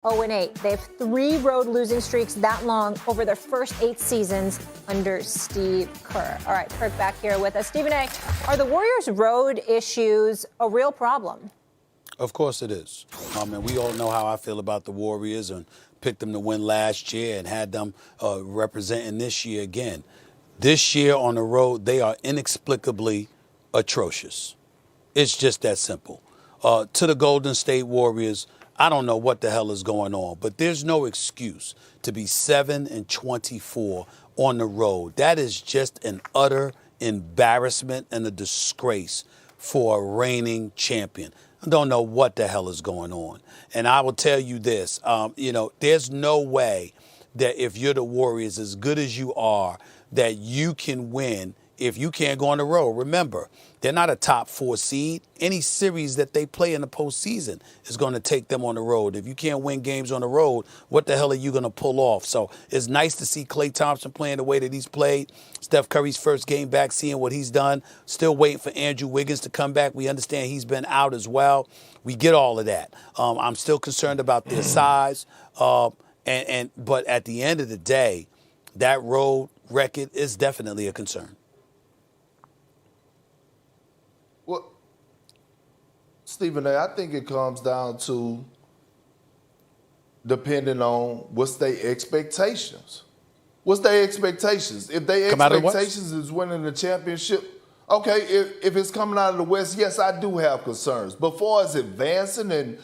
0-8. They have 3 road losing streaks that long over their first 8 seasons under Steve Kerr. All right, Kirk back here with us. Stephen A., are the Warriors' road issues a real problem? Of course it is. And we all know how I feel about the Warriors and picked them to win last year and had them representing this year again. This year on the road, they are inexplicably atrocious. It's just that simple. To the Golden State Warriors, I don't know what the hell is going on, but there's no excuse to be 7-24 on the road. That is just an utter embarrassment and a disgrace for a reigning champion. I don't know what the hell is going on. And I will tell you this, there's no way that if you're the Warriors, as good as you are, that you can win if you can't go on the road. Remember, they're not a top 4 seed. Any series that they play in the postseason is going to take them on the road. If you can't win games on the road, what the hell are you going to pull off? So it's nice to see Klay Thompson playing the way that he's played. Steph Curry's first game back, seeing what he's done. Still waiting for Andrew Wiggins to come back. We understand he's been out as well. We get all of that. I'm still concerned about their size. But at the end of the day, that road record is definitely a concern. Well, Stephen A., I think it comes down to depending on what's their expectations. What's their expectations? If their expectations is winning the championship, okay, if it's coming out of the West, yes, I do have concerns. But far as advancing and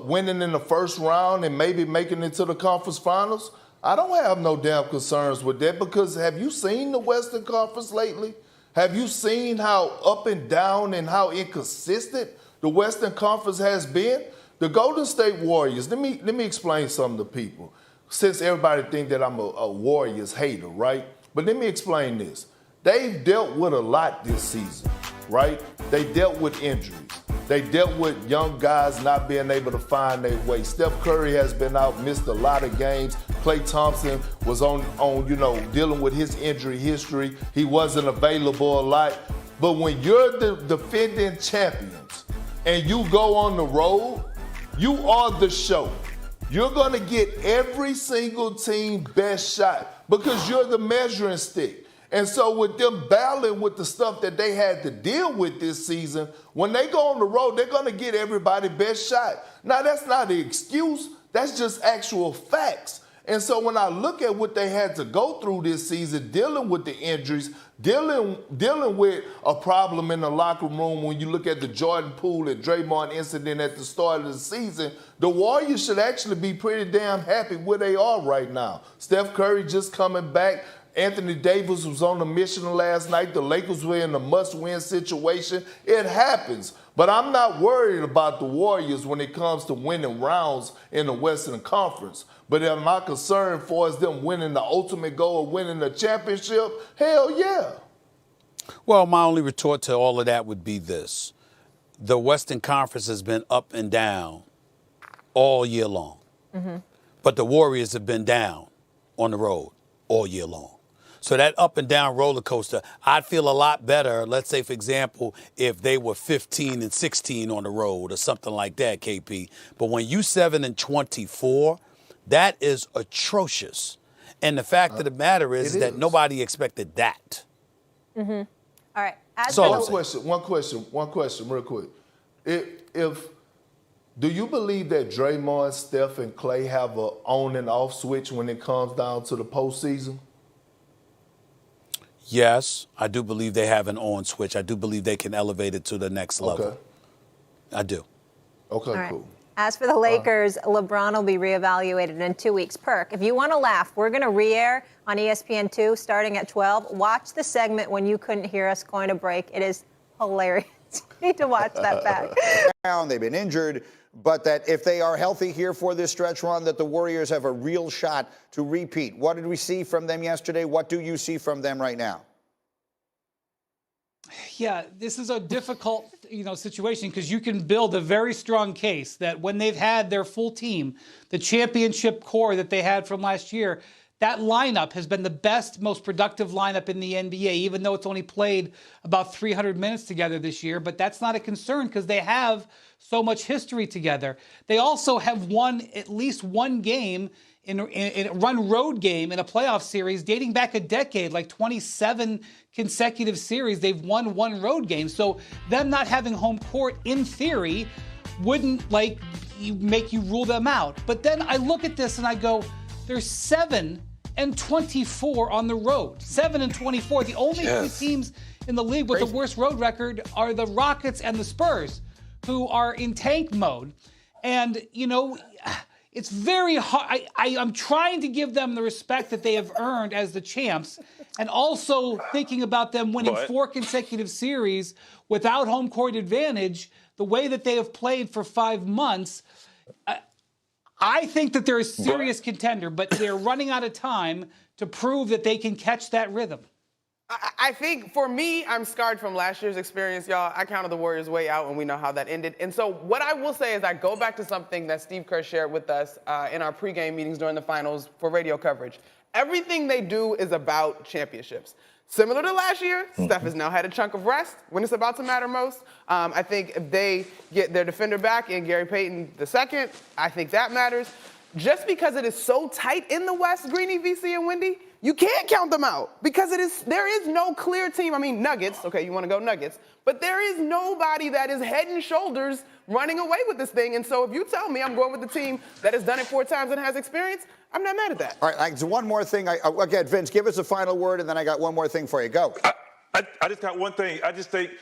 winning in the first round and maybe making it to the conference finals, I don't have no damn concerns with that, because have you seen the Western Conference lately? Have you seen how up and down and how inconsistent the Western Conference has been? The Golden State Warriors, let me explain something to people, since everybody think that I'm a Warriors hater, right? But let me explain this. They've dealt with a lot this season, right? They dealt with injuries. They dealt with young guys not being able to find their way. Steph Curry has been out, missed a lot of games. Klay Thompson was on dealing with his injury history. He wasn't available a lot. But when you're the defending champions and you go on the road, you are the show. You're going to get every single team best shot because you're the measuring stick. And so with them battling with the stuff that they had to deal with this season, when they go on the road, they're going to get everybody best shot. Now, that's not an excuse. That's just actual facts. And so when I look at what they had to go through this season, dealing with the injuries, dealing with a problem in the locker room, when you look at the Jordan Poole and Draymond incident at the start of the season, the Warriors should actually be pretty damn happy where they are right now. Steph Curry just coming back. Anthony Davis was on a mission last night. The Lakers were in a must-win situation. It happens. But I'm not worried about the Warriors when it comes to winning rounds in the Western Conference. But am I concerned for us them winning the ultimate goal of winning the championship? Hell yeah. Well, my only retort to all of that would be this. The Western Conference has been up and down all year long. Mm-hmm. But the Warriors have been down on the road all year long. So that up and down roller coaster, I'd feel a lot better, let's say, for example, if they were 15-16 on the road or something like that, KP. But when you 7-24, that is atrocious. And the fact of the matter is that nobody expected that. Mm-hmm. All right. One question real quick. Do you believe that Draymond, Steph, and Klay have an on and off switch when it comes down to the postseason? Yes, I do believe they have an on switch. I do believe they can elevate it to the next level. Okay. I do. Okay, right. cool. As for the Lakers, LeBron will be reevaluated in 2 weeks. Perk, if you want to laugh, we're going to re-air on ESPN2 starting at 12. Watch the segment when you couldn't hear us going to break. It is hilarious. You need to watch that back. They've been injured, but that if they are healthy here for this stretch run, that the Warriors have a real shot to repeat. What did we see from them yesterday? What do you see from them right now? Yeah, this is a difficult, situation because you can build a very strong case that when they've had their full team, the championship core that they had from last year, that lineup has been the best, most productive lineup in the NBA, even though it's only played about 300 minutes together this year. But that's not a concern because they have so much history together. They also have won at least one game in a run road game in a playoff series dating back a decade, like 27 consecutive series. They've won one road game. So them not having home court, in theory, wouldn't make you rule them out. But then I look at this and I go, there's 7-24 on the road. 7-24. The only two teams in the league with the worst road record are the Rockets and the Spurs, who are in tank mode. And, it's very hard. I'm trying to give them the respect that they have earned as the champs, and also thinking about them winning 4 consecutive series without home court advantage, the way that they have played for 5 months. I think that they're a serious contender, but they're running out of time to prove that they can catch that rhythm. I think for me, I'm scarred from last year's experience, y'all. I counted the Warriors way out, and we know how that ended. And so what I will say is I go back to something that Steve Kerr shared with us in our pregame meetings during the finals for radio coverage. Everything they do is about championships. Similar to last year, Steph has now had a chunk of rest when it's about to matter most. I think if they get their defender back in Gary Payton II, I think that matters. Just because it is so tight in the West, Greeny, VC, and Wendy, you can't count them out because there is no clear team. I mean, Nuggets, okay, you want to go Nuggets, but there is nobody that is head and shoulders running away with this thing. And so if you tell me I'm going with the team that has done it 4 times and has experience, I'm not mad at that. All right, so one more thing. Again, Vince, give us a final word, and then I got one more thing for you. Go. I just got one thing. I just think,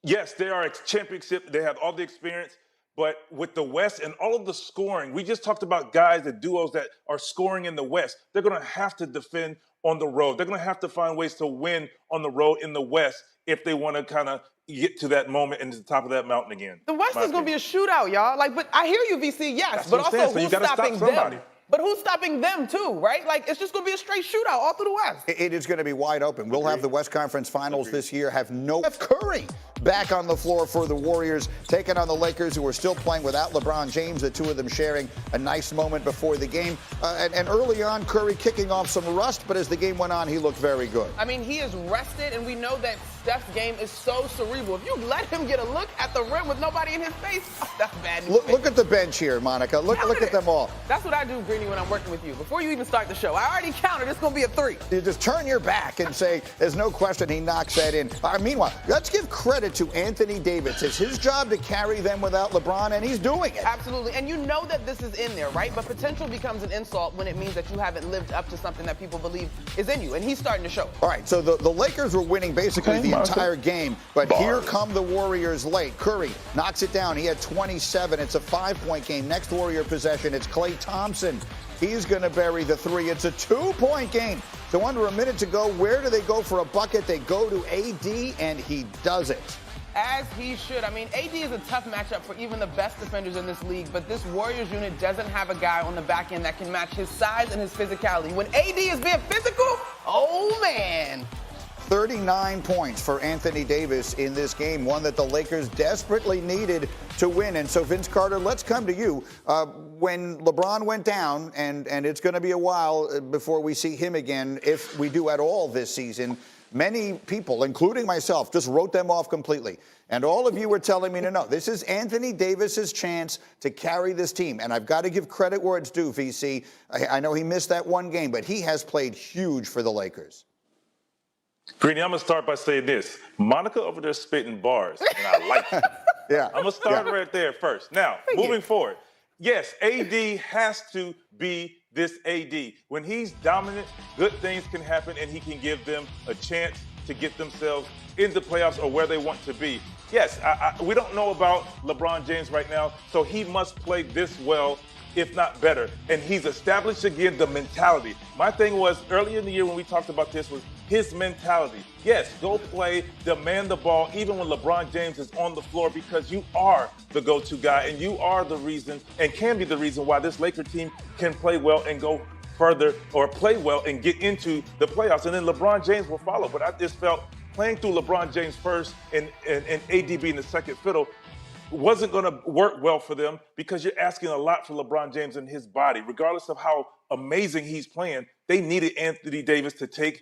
yes, they are a championship. They have all the experience. But with the West and all of the scoring, we just talked about guys and duos that are scoring in the West. They're going to have to defend on the road. They're going to have to find ways to win on the road in the West if they want to kind of get to that moment and to the top of that mountain again. The West is going to be a shootout, y'all. But I hear you, VC, yes. That's but what I'm also, saying. So who's stopping them? But who's stopping them, too, right? It's just going to be a straight shootout all through the West. It is going to be wide open. We'll have the West Conference Finals this year. Have Curry back on the floor for the Warriors, taking on the Lakers, who are still playing without LeBron James, the two of them sharing a nice moment before the game. And early on, Curry kicking off some rust, but as the game went on, he looked very good. I mean, he is rested, and we know that Steph's game is so cerebral. If you let him get a look at the rim with nobody in his face, that's bad news. Look at the bench here, Monica. Look at them all. That's what I do, Greeny, when I'm working with you. Before you even start the show, I already counted. It's going to be a 3. You just turn your back and say, there's no question he knocks that in. Meanwhile, let's give credit to Anthony Davis. It's his job to carry them without LeBron, and he's doing it. Absolutely. And you know that this is in there, right? But potential becomes an insult when it means that you haven't lived up to something that people believe is in you. And he's starting to show. All right, so the Lakers were winning basically the entire game, but here come the Warriors late. Curry knocks it down. He had 27. It's a 5-point game. Next Warrior possession, it's Klay Thompson. He's going to bury the 3. It's a 2-point game. So under a minute to go, where do they go for a bucket? They go to AD, and he does it. As he should. I mean, AD is a tough matchup for even the best defenders in this league, but this Warriors unit doesn't have a guy on the back end that can match his size and his physicality. When AD is being physical, oh, man. 39 points for Anthony Davis in this game, one that the Lakers desperately needed to win. And so, Vince Carter, let's come to you. When LeBron went down, and it's going to be a while before we see him again, if we do at all this season, many people, including myself, just wrote them off completely. And all of you were telling me, no, this is Anthony Davis's chance to carry this team. And I've got to give credit where it's due, VC. I know he missed that one game, but he has played huge for the Lakers. Greeny, I'm going to start by saying this. Monica over there spitting bars, and I like it. Yeah. I'm going to start right there first. Now, moving forward, yes, AD has to be this AD. When he's dominant, good things can happen, and he can give them a chance to get themselves into playoffs or where they want to be. Yes, we don't know about LeBron James right now, so he must play this well, if not better. And he's established again the mentality. My thing was earlier in the year when we talked about this was his mentality. Yes, go play, demand the ball, even when LeBron James is on the floor, because you are the go-to guy and you are the reason and can be the reason why this Laker team can play well and go further or play well and get into the playoffs. And then LeBron James will follow. But I just felt playing through LeBron James first and AD being the second fiddle, wasn't going to work well for them because you're asking a lot for LeBron James and his body. Regardless of how amazing he's playing, they needed Anthony Davis to take